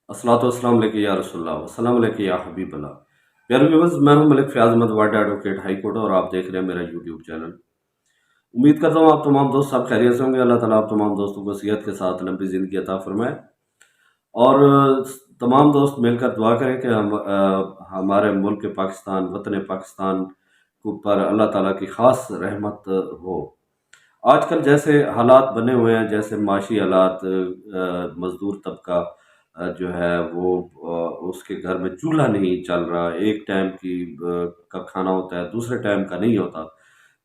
अस्सलातु वस्सलाम अलैका या रसूलल्लाह वस्सलाम अलैका या हबीब अल्लाह। प्यारे व्यूअर्स, मैं हूं Malik Fayaz Ahmad, ward advocate high court, और आप देख रहे हैं मेरा यूट्यूब चैनल। उम्मीद करता हूं आप तमाम दोस्त सब खैरियत से होंगे। अल्लाह ताला आप तमाम दोस्तों को सेहत के साथ लंबी ज़िंदगी अता फरमाए। और तमाम दोस्त मिलकर दुआ करें कि हमारे मुल्क पाकिस्तान, वतन पाकिस्तान के ऊपर अल्लाह ताला की ख़ास रहमत हो। आजकल जैसे हालात बने हुए हैं, जैसे माशी हालात, मज़दूर तबका जो है वो उसके घर में चूल्हा नहीं चल रहा, एक टाइम का खाना होता है, दूसरे टाइम का नहीं होता।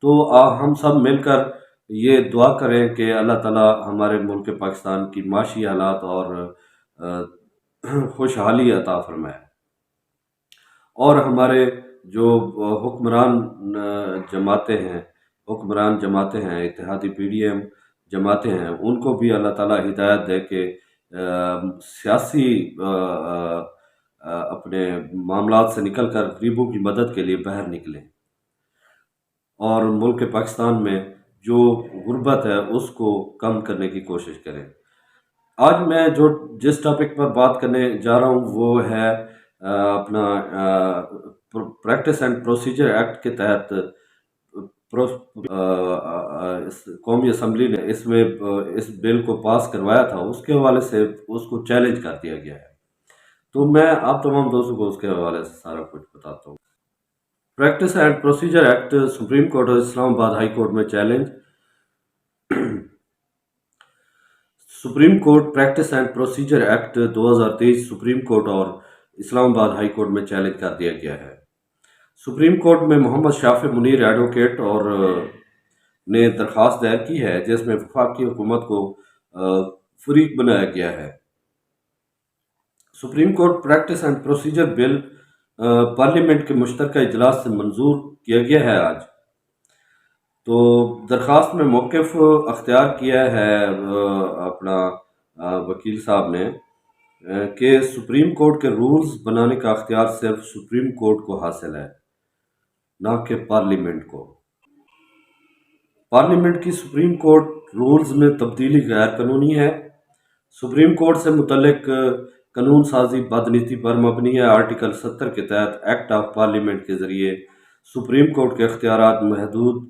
तो हम सब मिलकर ये दुआ करें कि अल्लाह ताला हमारे मुल्क पाकिस्तान की माशी हालात और अ, खुशहाली अता फरमाए। और हमारे जो हुक्मरान जमातें हैं, इत्तेहादी पीडीएम जमातें हैं, उनको भी अल्लाह ताला हिदायत दे के सियासी अपने मामलात से निकल कर गरीबों की मदद के लिए बाहर निकलें और मुल्क पाकिस्तान में जो गुर्बत है उसको कम करने की कोशिश करें। आज मैं जिस टॉपिक पर बात करने जा रहा हूँ वो है अपना प्रैक्टिस एंड प्रोसीजर एक्ट के तहत कौमी असम्बली ने इस बिल को पास करवाया था, उसके हवाले से उसको चैलेंज कर दिया गया है। तो मैं आप तमाम दोस्तों को उसके हवाले से सारा कुछ बताता हूँ। Practice and procedure act supreme court और इस्लामाबाद हाई कोर्ट में challenge. Supreme court practice and procedure act 2023 supreme court और इस्लामाबाद हाई कोर्ट में चैलेंज कर दिया गया है। सुप्रीम कोर्ट में मोहम्मद शाफी मुनीर एडवोकेट और ने दरख्वास्त दायर की है जिसमें वफाकी हुकूमत को फरीक बनाया गया है। Supreme court practice and procedure bill parliament के मुश्तरका इजलास से मंजूर किया गया है आज। तो दरख्वास्त में मौक़िफ़ अख्तियार किया है अपना वकील साहब ने कि सुप्रीम कोर्ट के रूल्स बनाने का अख्तियार सिर्फ सुप्रीम कोर्ट को हासिल है, ना कि पार्लियामेंट को। पार्लियामेंट की सुप्रीम कोर्ट रूल्स में तब्दीली गैर कानूनी है। सुप्रीम कोर्ट से मुतल्लिक कानून साजी बदनीति पर मबनी है। आर्टिकल 70 के तहत एक्ट ऑफ पार्लियामेंट के ज़रिए सुप्रीम कोर्ट के अख्तियारात महदूद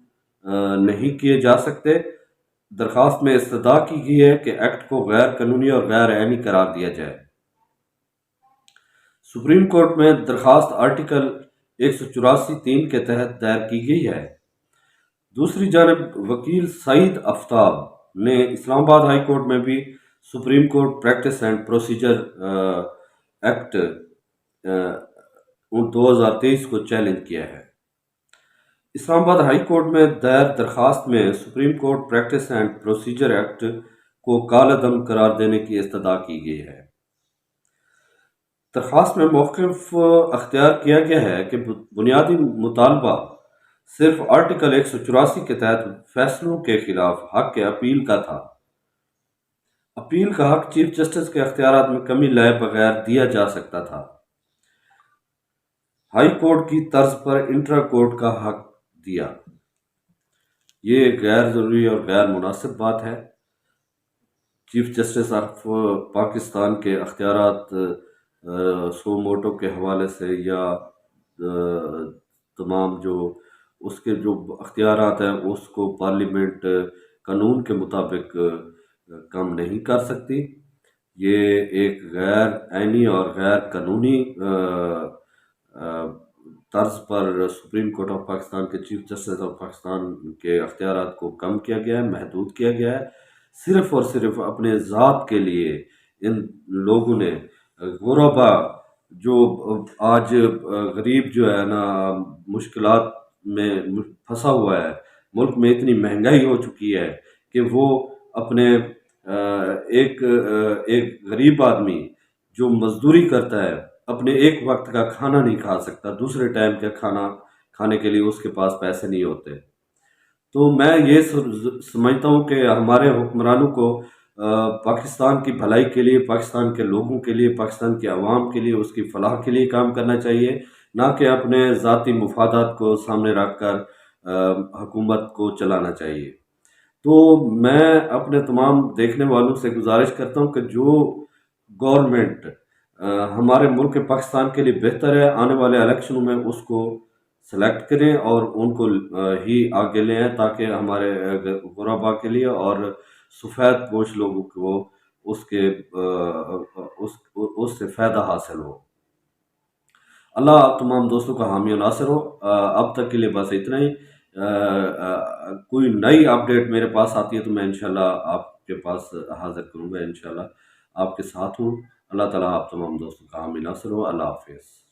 नहीं किए जा सकते। दरख्वास्त में इस्तदा की गई है कि एक्ट को गैर कानूनी और गैर आईनी करार दिया जाए। सुप्रीम कोर्ट में दरख्वास्त आर्टिकल 184(3) के तहत दायर की गई है। दूसरी जानब वकील सईद आफ्ताब ने इस्लामाबाद हाई कोर्ट में भी supreme court practice and procedure act 2023 को चैलेंज किया है। इस्लामाबाद हाई कोर्ट में दायर दरख्वास्त में supreme court practice and procedure act को कालअदम करार देने की इस्तदा की गई है। दरख्वास्त में मौक़िफ़ अख्तियार किया गया है कि बुनियादी मुतालबा सिर्फ आर्टिकल 184 के तहत फैसलों के खिलाफ हक के अपील का था। अपील का हक चीफ जस्टिस के अख्तियारात में कमी लाए बगैर दिया जा सकता था। हाई कोर्ट की तर्ज पर इंट्रा कोर्ट का हक दिया, ये गैर ज़रूरी और गैर मुनासिब बात है। चीफ जस्टिस ऑफ पाकिस्तान के अख्तियारात सो मोटो के हवाले से या तमाम जो उसके जो अख्तियारात हैं उसको पार्लियामेंट कानून के मुताबिक कम नहीं कर सकती। ये एक गैर आईनी और गैर कानूनी तर्ज पर सुप्रीम कोर्ट ऑफ पाकिस्तान के चीफ जस्टिस ऑफ पाकिस्तान के अख्तियारात को कम किया गया है, महदूद किया गया है। सिर्फ और सिर्फ अपने ज़ात के लिए इन लोगों ने गुरबा जो आज गरीब जो है ना मुश्किलात में फंसा हुआ है, मुल्क में इतनी महंगाई हो चुकी है कि वो अपने एक गरीब आदमी जो मजदूरी करता है अपने एक वक्त का खाना नहीं खा सकता, दूसरे टाइम का खाना खाने के लिए उसके पास पैसे नहीं होते। तो मैं ये समझता हूँ कि हमारे हुक्मरानों को पाकिस्तान की भलाई के लिए, पाकिस्तान के लोगों के लिए, पाकिस्तान की आवाम के लिए, उसकी फलाह के लिए काम करना चाहिए, ना कि अपने ज़ाती मुफादात को सामने रख कर हुकूमत को चलाना चाहिए। तो मैं अपने तमाम देखने वालों से गुजारिश करता हूँ कि जो गवर्नमेंट ہمارے ملک پاکستان کے لیے بہتر ہے، آنے والے الیکشنوں میں اس کو سلیکٹ کریں اور ان کو ہی آگے لے آئیں، تاکہ ہمارے غربا کے لیے اور سفید پوش لوگوں کو اس کے اس سے فائدہ حاصل ہو۔ اللہ آپ تمام دوستوں کا حامی و ناصر ہو۔ اب تک کے لیے بس اتنا ہی۔ کوئی نئی اپڈیٹ میرے پاس آتی ہے تو میں انشاءاللہ آپ کے پاس حاضر کروں گا، انشاءاللہ آپ کے ساتھ ہوں۔ اللہ تعالیٰ آپ تمام دوستوں کا حامی ناصر ہو۔ اللہ حافظ۔